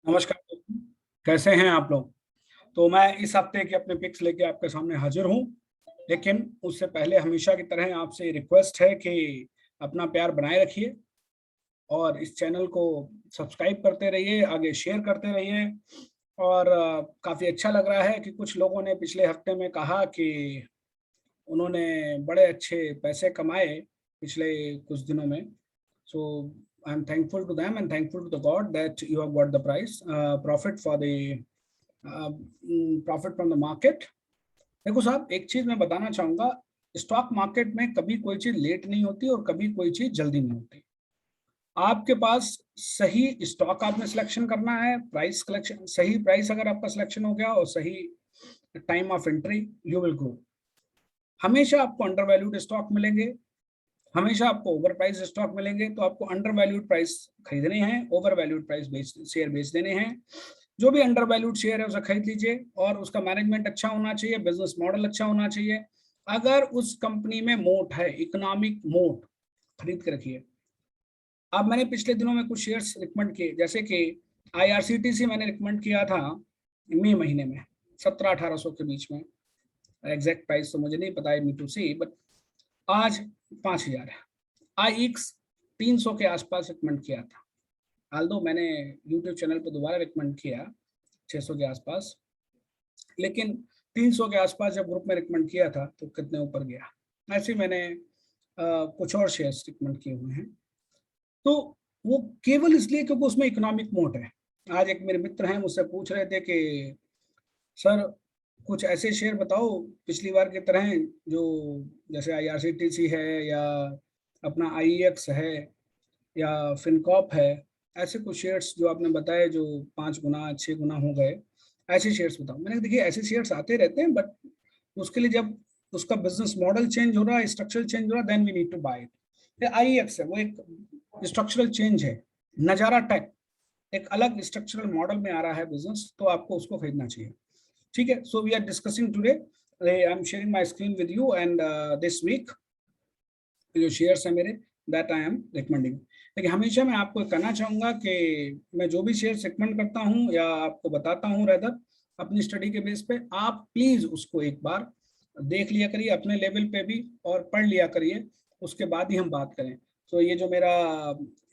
नमस्कार दोस्तों, कैसे हैं आप लोग। तो मैं इस हफ्ते के अपने पिक्स लेके आपके सामने हाजिर हूं, लेकिन उससे पहले हमेशा की तरह आपसे रिक्वेस्ट है कि अपना प्यार बनाए रखिए और इस चैनल को सब्सक्राइब करते रहिए, आगे शेयर करते रहिए। और काफ़ी अच्छा लग रहा है कि कुछ लोगों ने पिछले हफ्ते में कहा कि उन्होंने बड़े अच्छे पैसे कमाए पिछले कुछ दिनों में। So I'm thankful to them and thankful to the God that you have got the profit for the profit from the market. देखो साहब, एक चीज मैं बताना चाहूंगा, स्टॉक मार्केट में कभी कोई चीज लेट नहीं होती और कभी कोई चीज जल्दी नहीं होती। आपके पास सही स्टॉक आपने सिलेक्शन करना है, प्राइस कलेक्शन, सही प्राइस अगर आपका सिलेक्शन हो गया और सही time of entry, you will grow. हमेशा आपको अंडर वैल्यूड स्टॉक मिलेंगे, हमेशा आपको ओवर प्राइस स्टॉक मिलेंगे। तो आपको अंडर वैल्यूड प्राइस खरीदने हैं, ओवर वैल्यूड प्राइस शेयर बेच देने हैं। जो भी अंडर वैल्यूड शेयर है उसे खरीद लीजिए और उसका मैनेजमेंट अच्छा होना चाहिए, बिजनेस मॉडल अच्छा होना चाहिए। अगर उस कंपनी में मोट है, इकोनॉमिक मोट, खरीद के रखिए। अब मैंने पिछले दिनों में कुछ शेयर्स रिकमेंड किए, जैसे कि IRCTC मैंने रिकमेंड किया था मई महीने में 1700-1800 के बीच में। एग्जैक्ट प्राइस तो मुझे नहीं पता है, मी टू सी, बट आज 5000 है। IX 300 के आसपास रिकमेंड किया था, आल्दो मैंने यूट्यूब चैनल पर दोबारा रिकमेंड किया 600 के आसपास, लेकिन 300 के आसपास जब ग्रुप में रिकमेंड किया था तो कितने ऊपर गया। ऐसे मैंने कुछ और शेयर्स रिकमेंड किए हुए हैं। तो वो केवल इसलिए क्योंकि उसमें इकोनॉमिक मोट है। आज एक मेरे मित्र हैं, मुझसे पूछ रहे थे कि सर कुछ ऐसे शेयर बताओ पिछली बार की तरह, जो जैसे IRCTC है या अपना IEX है या फिनकॉप है, ऐसे कुछ शेयर्स जो आपने बताए जो 5 गुना 6 गुना हो गए, ऐसे शेयर्स बताओ। मैंने देखिए ऐसे शेयर्स आते रहते हैं, बट उसके लिए जब उसका बिजनेस मॉडल चेंज हो रहा है, स्ट्रक्चर चेंज हो रहा है, then we need to buy it. IEX है, वो एक स्ट्रक्चरल चेंज है। नजारा टेक एक अलग स्ट्रक्चरल मॉडल में आ रहा है बिजनेस, तो आपको उसको खरीदना चाहिए। ठीक है, so we are discussing today, I am sharing my screen with you and this week जो शेयर्स है मेरे, दैट आई एम रिकमेंडिंग। लेकिन हमेशा मैं आपको कहना चाहूंगा कि मैं जो भी शेयर्स रिकमेंड करता हूं या आपको बताता हूं, रेदर अपनी स्टडी के बेस पे, आप प्लीज उसको एक बार देख लिया करिए अपने लेवल पे भी और पढ़ लिया करिए, उसके बाद ही हम बात करें। तो ये जो मेरा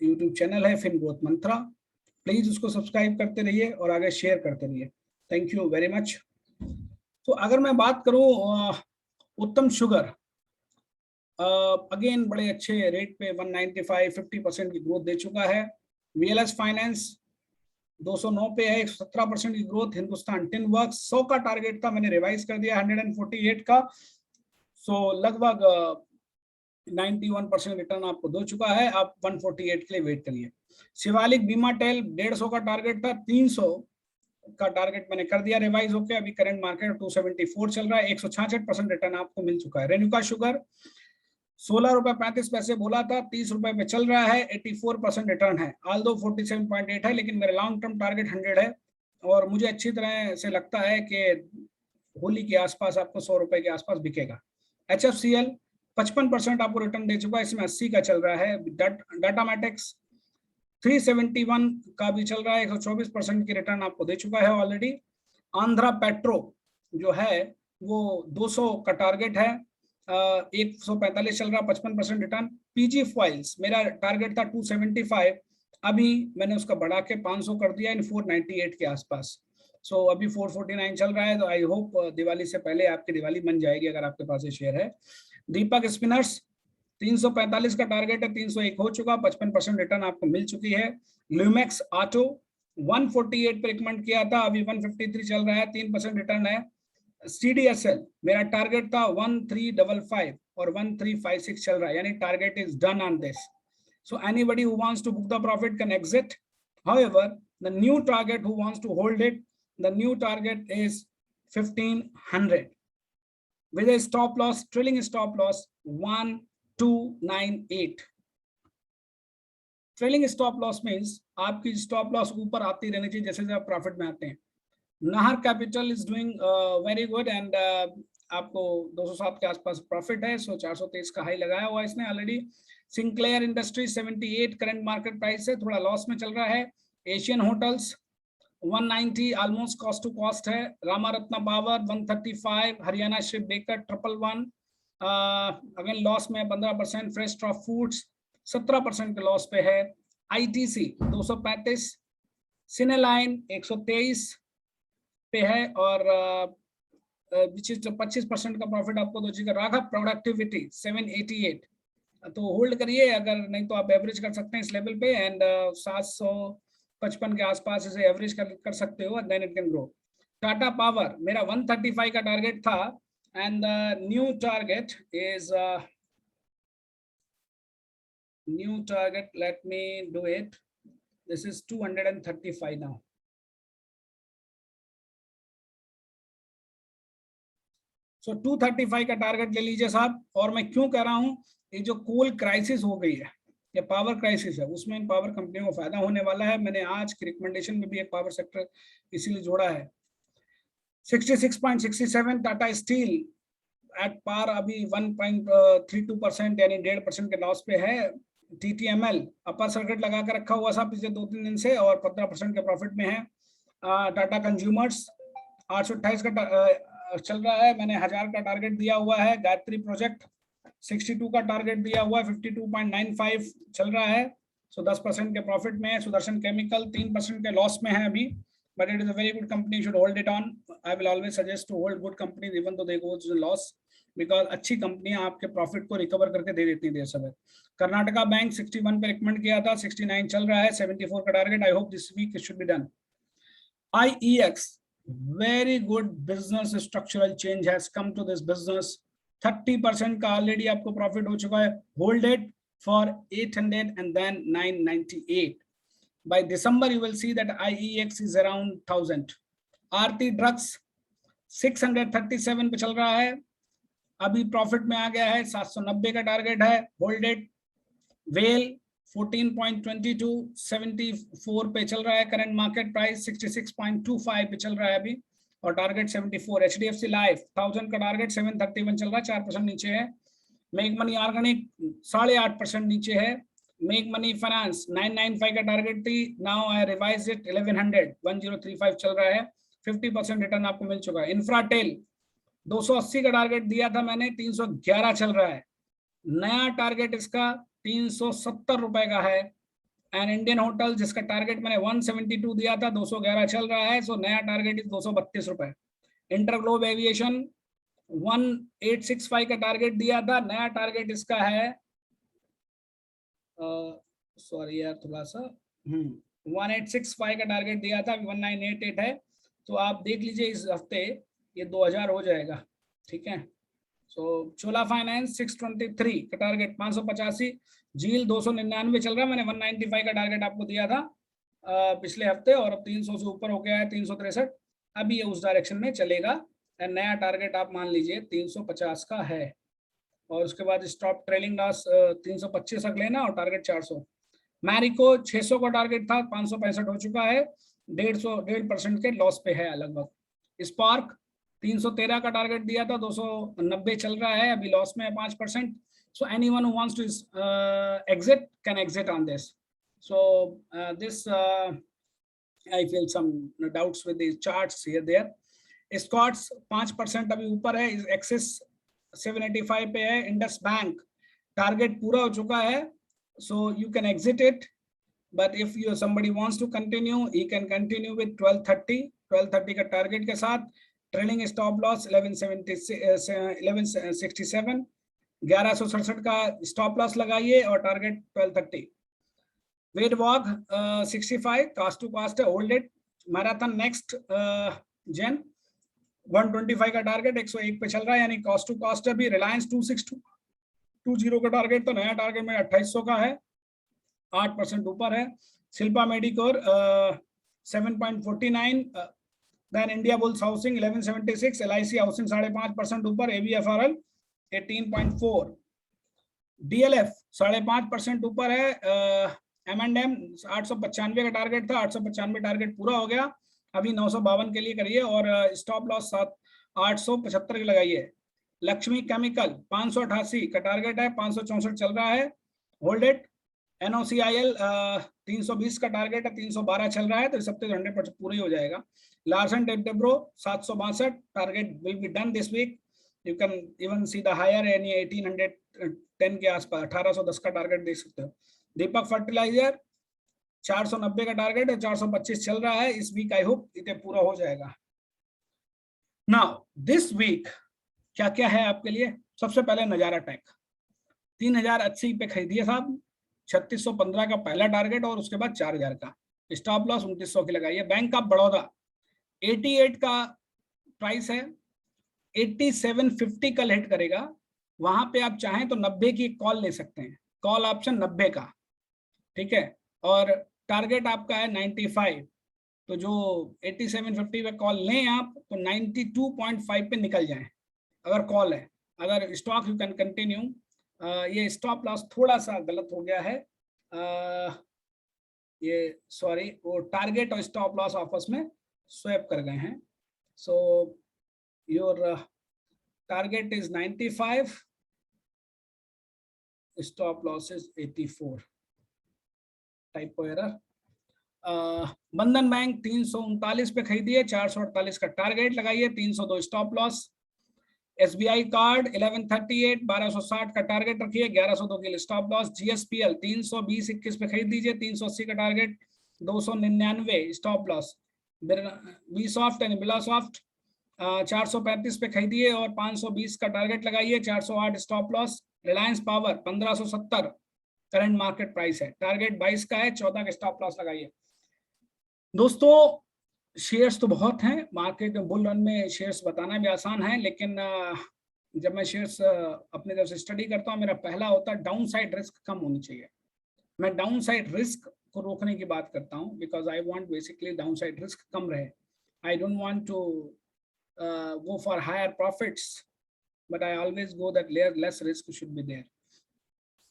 यूट्यूब चैनल है फिन ग्रोथ मंत्रा, प्लीज उसको सब्सक्राइब करते रहिए और आगे शेयर करते रहिए। Thank you very much. तो अगर मैं बात करूं उत्तम शुगर, अगेन बड़े अच्छे रेट पे 195 50% की ग्रोथ दे चुका है। VLS फाइनेंस 209 पे है, 117% की ग्रोथ। हिंदुस्तान टिन वर्क्स 100 का टारगेट था, मैंने रिवाइज कर दिया 148 का। सो लगभग 91% रिटर्न आपको दे चुका है, आप 148 के लिए वेट करिए। शिवालिक बीमा टेल 150 का टारगेट था, 300 का टारगेट मैंने कर दिया रिवाइज होकर, अभी करंट मार्केट 274 चल रहा है, 166% रिटर्न आपको मिल चुका है। रेणुका शुगर 16 रुपए 35 पैसे बोला था, 30 रुपए में चल रहा है, 84% रिटर्न है। आल्दो 47.8 है, लेकिन मेरा लॉन्ग टर्म टारगेट 100 है और मुझे अच्छी तरह से लगता है कि होली के आसपास आपको 100 रुपए के आसपास बिकेगा। HFCL 55% आपको रिटर्न दे चुका है, इसमें 80 का चल रहा है। डाटामेटिक्स 371 का भी चल रहा है, 124% की रिटर्न आपको दे चुका है ऑलरेडी। आंध्रा पेट्रो जो है वो 200 का टारगेट है, 145 चल रहा, 55% रिटर्न। PG फॉइल्स मेरा टारगेट था 275, अभी मैंने उसका बढ़ा के 500 कर दिया, इन 498 के आसपास। सो अभी 449 चल रहा है, तो आई होप दिवाली से पहले आपकी दिवाली बन जाएगी अगर आपके पास ये शेयर है। दीपक स्पिनर्स 345 का टारगेट है, 301 हो चुका, 55% रिटर्न आपको मिल चुकी है। ल्यूमेक्स ऑटो 148 पे रिकमेंड किया था, अभी 153 चल रहा है, 3% रिटर्न है। CDSL मेरा टारगेट था 1355 और 1356 चल रहा है, यानी target is done on this. So anybody who wants to book the profit can exit. However, the new target who wants to hold it, the new target is 1500 with a stop loss, trailing stop loss 1298. Trailing stop loss means आपकी stop loss ऊपर आती रहनी चाहिए जैसे जैसे आप profit में आते हैं। Nahar capital is doing very good and आपको 207 के आसपास प्रॉफिट है, सो 423 का हाई लगाया हुआ है इसने already. Sinclair industry 78 current market price से थोड़ा लॉस में चल रहा है। Asian hotels 190 almost cost to cost है। Ramaratna power 135, Haryana ship breaker 111 again loss में 15%। फ्रेश क्रॉप फूड्स 17% के लॉस पे है। आईटीसी 235, सिनेलाइन 123 पे है और विच इज 25% का प्रॉफिट आपको दो चीज। राघव प्रोडक्टिविटी 788, तो होल्ड करिए, अगर नहीं तो आप एवरेज कर सकते हैं इस लेवल पे एंड 755 के आसपास इसे एवरेज कर सकते हो, then it can grow. Tata power मेरा 135 का टारगेट था and new target is new target, let me do it, this is 235 now. So 235 का टारगेट ले लीजिए साहब। और मैं क्यों कह रहा हूं, ये जो कोल क्राइसिस हो गई है या पावर क्राइसिस है, उसमें इन पावर कंपनियों को फायदा होने वाला है। मैंने आज की रिकमेंडेशन में भी एक पावर सेक्टर इसीलिए जोड़ा है। 66.67 टाटा स्टील एट पार अभी 1.32% यानी 1.5% के लॉस पे है। TTML अपर सर्किट लगा कर रखा हुआ था पिछले 2-3 दिन से और 15% के प्रॉफिट में है। टाटा कंज्यूमर्स 828 का चल रहा है, मैंने 1000 का टारगेट दिया हुआ है। गायत्री प्रोजेक्ट 62 का टारगेट दिया हुआ है, 52.95 चल रहा है, सो 10% के प्रॉफिट में है। सुदर्शन केमिकल 3% के लॉस में है अभी, but it is a very good company, you should hold it on. I will always suggest to hold good companies even though they go loss, because अच्छी कंपनियां आपके प्रॉफिट को रिकवर करके दे देती हैं देर समय। कर्नाटका बैंक 61 पे रिकमेंड किया था, 69 चल रहा है, 74 का target. I hope this week it should be done. IEX, very good business structural change has come to this business. 30% का ऑलरेडी आपको प्रॉफिट हो चुका है। Hold it for 800 and then 998. By December you will see that IEX is around 1000. Aarti drugs 637 पे चल रहा है, अभी प्रॉफिट में आ गया है, 790 का टारगेट है। Hold it. वेल 14.22, 74 पे चल रहा है, करंट मार्केट प्राइस 66.25 पे चल रहा है अभी और टारगेट 74। HDFC लाइफ 1000 का टारगेट 731 चल रहा है, 4% नीचे है। मेक मनी ऑर्गेनिक 8.5% नीचे है। मेक मनी फाइनेंस 995 का टारगेट थी, नाउ आई रिवाइज इट 1100, 1035 चल रहा है, 50% रिटर्न आपको मिल चुका है। इंफ्राटेल 280 का टारगेट दिया था मैंने, 311 चल रहा है, नया टारगेट इसका 370 रुपए का है। एंड इंडियन होटल जिसका टारगेट मैंने 172 दिया था, 211 चल रहा है, सो नया टारगेट इस 232 रुपए। इंटरग्लोब एविएशन 1865 का टारगेट दिया था, नया टारगेट इसका है सॉरी यार थोड़ा सा 1865 का टारगेट दिया था, 1988 है, तो आप देख लीजिए इस हफ्ते ये 2000 हो जाएगा, ठीक है। सो चोला फाइनेंस 623 का टारगेट 585, झील 299 चल रहा है, मैंने 195 का टारगेट आपको दिया था पिछले हफ्ते और अब 300 से ऊपर हो गया है, 363, अभी ये उस डायरेक्शन में चलेगा। नया टारगेट आप मान लीजिए 350 का है और उसके बाद स्टॉप ट्रेलिंग लॉस 325 तक लेना और टारगेट 400। मैरिको 600 का टारगेट था, 565 हो चुका है, 1.5% के लॉस पे है लगभग। स्पार्क 313 का टारगेट दिया था, 290 चल रहा है, अभी लॉस में है 5%। So anyone who wants to exit can exit on this. So this I feel some doubts with these charts here there. Scotts 5% अभी ऊपर है, एक्सिस 785 पे है। इंडस बैंक टारगेट पूरा हो चुका है, so you can exit it, but if you somebody wants to continue he can continue with 1230 का टारगेट के साथ। ट्रेलिंग स्टॉप लॉस 1167, 1167 का स्टॉप लॉस लगाइए और target 1230। Wet walk 65 cost to cost है, hold it. Marathon next gen 125 का target 101 पे चल रहा है, यानी कॉस्ट टू कॉस्ट है। भी रिलायंस 2620 का टारगेट, तो नया टारगेट में 2800 का है, 8% ऊपर है। Shilpa Medicare 7.49, then Indiabulls housing 1176, LIC housing 5.5% ऊपर, ABFRL 18.4, DLF 5.5% ऊपर है। M&M 895 का टारगेट था, 895 टारगेट पूरा हो गया, अभी 952 के लिए करिए और स्टॉप लॉस 875 के लगाइए। लक्ष्मी केमिकल 588 का टारगेट है, 564 चल रहा है, होल्ड इट। NOCIL 320 का टारगेट है, 312 चल रहा है, तो इस हफ्ते 100% पूरा ही हो जाएगा। Larsen Toubro 762 target will be done this week. You can even see the higher यानी 1810 के आसपास 1810 का टारगेट देख सकते हो। दीपक फर्टिलाइजर 490 का टारगेट है, 425 चल रहा है, इस वीक आई होप इतने पूरा हो जाएगा। नाउ दिस वीक क्या क्या है आपके लिए? सबसे पहले नजारा टेक 3080 पे खरीदिए साहब, 3615 का पहला टारगेट और उसके बाद 4000 का स्टॉप लॉस 2900 की लगाइए। बैंक ऑफ बड़ौदा 88 का प्राइस है, 8750 कल हिट करेगा, वहां पे आप चाहें तो 90 की कॉल ले सकते हैं, कॉल ऑप्शन 90 का, ठीक है। और टारगेट आपका है 95, तो जो 8750 पे कॉल लें आप तो 92.5 पे निकल जाएं अगर कॉल है। अगर स्टॉक यू कैन कंटिन्यू। ये स्टॉप लॉस थोड़ा सा गलत हो गया है, ये सॉरी, वो टारगेट और स्टॉप लॉस आपस में स्वैप कर गए हैं। So your target is 95, stop loss is 84, typo error. बंधन बैंक 339 पे खरीदिए, 448 का टारगेट लगाइए, 302 स्टॉप लॉस। SBI कार्ड 1138 1260 का टारगेट रखिए, 1102 के लिए स्टॉप लॉस। GSPL 320-21 पे खरीद दीजिए, 380 का target, 299 stop loss. Bsoft and Birlasoft 435 पे खरीदिए और 520 का टारगेट लगाइए, 408 stop loss. Reliance power 1570 current market price है, टारगेट 22 का है, 14 का स्टॉप लॉस लगाइए। दोस्तों शेयर्स तो बहुत हैं मार्केट में, बुल रन में शेयर्स बताना भी आसान है, लेकिन जब मैं शेयर्स अपने तरफ से स्टडी करता हूँ, मेरा पहला होता है डाउन साइड रिस्क कम होनी चाहिए। मैं डाउन साइड रिस्क को रोकने की बात करता हूँ, because I want basically down side risk कम रहे। I don't want to go for higher profits, but I always go that less risk should be there.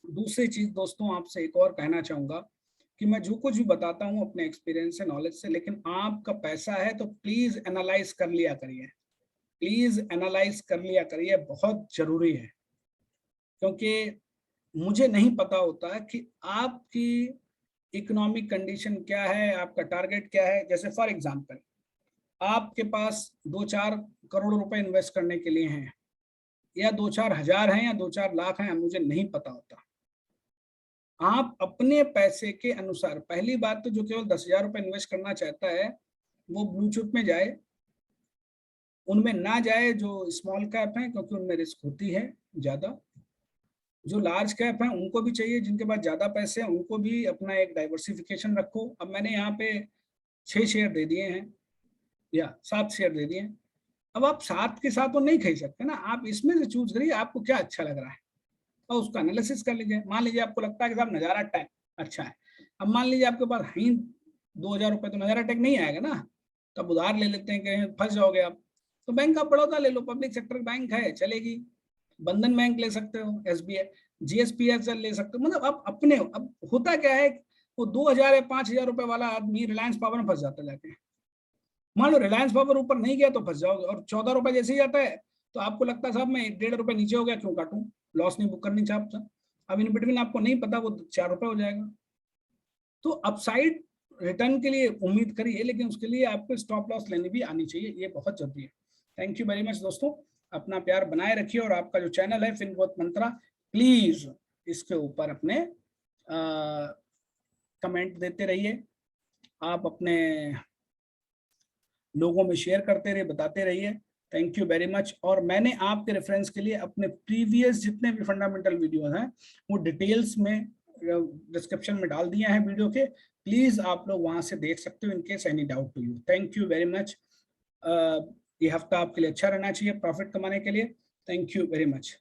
दूसरी चीज दोस्तों आपसे एक और कहना चाहूंगा कि मैं जो कुछ भी बताता हूँ अपने एक्सपीरियंस से, नॉलेज से, लेकिन आपका पैसा है तो प्लीज एनालाइज कर लिया करिए, प्लीज एनालाइज कर लिया करिए, बहुत जरूरी है। क्योंकि मुझे नहीं पता होता कि आपकी इकोनॉमिक कंडीशन क्या है, आपका टारगेट क्या है। जैसे फॉर एग्जांपल आपके पास 2-4 करोड़ रुपए इन्वेस्ट करने के लिए हैं, या 2-4 हजार हैं, या 2-4 लाख हैं, मुझे नहीं पता होता। आप अपने पैसे के अनुसार, पहली बात तो जो केवल 10,000 रुपए इन्वेस्ट करना चाहता है वो ब्लू चिप में जाए, उनमें ना जाए जो स्मॉल कैप है, क्योंकि उनमें रिस्क होती है ज्यादा। जो लार्ज कैप है उनको भी चाहिए, जिनके पास ज्यादा पैसे हैं उनको भी अपना एक डाइवर्सिफिकेशन रखो। अब मैंने यहाँ पे 6 शेयर दे दिए हैं या 7 शेयर दे दिए हैं। अब आप 7 के साथ तो नहीं खरीद सकते ना, आप इसमें से चूज करिए आपको क्या अच्छा लग रहा है और उसका एनालिसिस कर लीजिए। मान लीजिए आपको लगता है कि साहब नजारा टेक अच्छा है, अब मान लीजिए आपके पास है 2,000 रुपए, तो नजारा टेक नहीं आएगा ना, तब उधार ले लेते हैं, कहीं फंस जाओगे आप, तो बैंक ऑफ बड़ौदा ले लो, पब्लिक सेक्टर बैंक है, चलेगी। बंधन बैंक ले सकते हो, SBI, GSPSL ले सकते हो। मतलब अब अपने, अब होता क्या है, वो 2,000 या 5,000 रुपए वाला आदमी रिलायंस पावर में फंस जाता जाके। मान लो रिलायंस पावर ऊपर नहीं गया तो फंस जाओगे, और 14 रुपए जैसे ही जाता है तो आपको लगता है साहब मैं 1.5 रुपए नीचे हो गया क्यों काटूं, लॉस नहीं बुक करनी चाहिए। अब इन बिटवीन आपको नहीं पता वो 4 रुपए हो जाएगा। तो अपसाइड रिटर्न के लिए उम्मीद करिए, लेकिन उसके लिए आपको स्टॉप लॉस लेनी भी आनी चाहिए, ये बहुत जरूरी है। थैंक यू वेरी मच दोस्तों, अपना प्यार बनाए रखिए, और आपका जो चैनल है फिनग्रोथ मंत्रा, प्लीज इसके ऊपर अपने कमेंट देते रहिए, आप अपने लोगों में शेयर करते रहिए, बताते रहिए। Thank you very much. और मैंने आपके रेफरेंस के लिए अपने प्रीवियस जितने भी फंडामेंटल वीडियो हैं वो डिटेल्स में डिस्क्रिप्शन में डाल दिए हैं वीडियो के, प्लीज आप लोग वहां से देख सकते हो in case any doubt to you. Thank you very much. ये हफ्ता आपके लिए अच्छा रहना चाहिए प्रॉफिट कमाने के लिए। Thank you very much.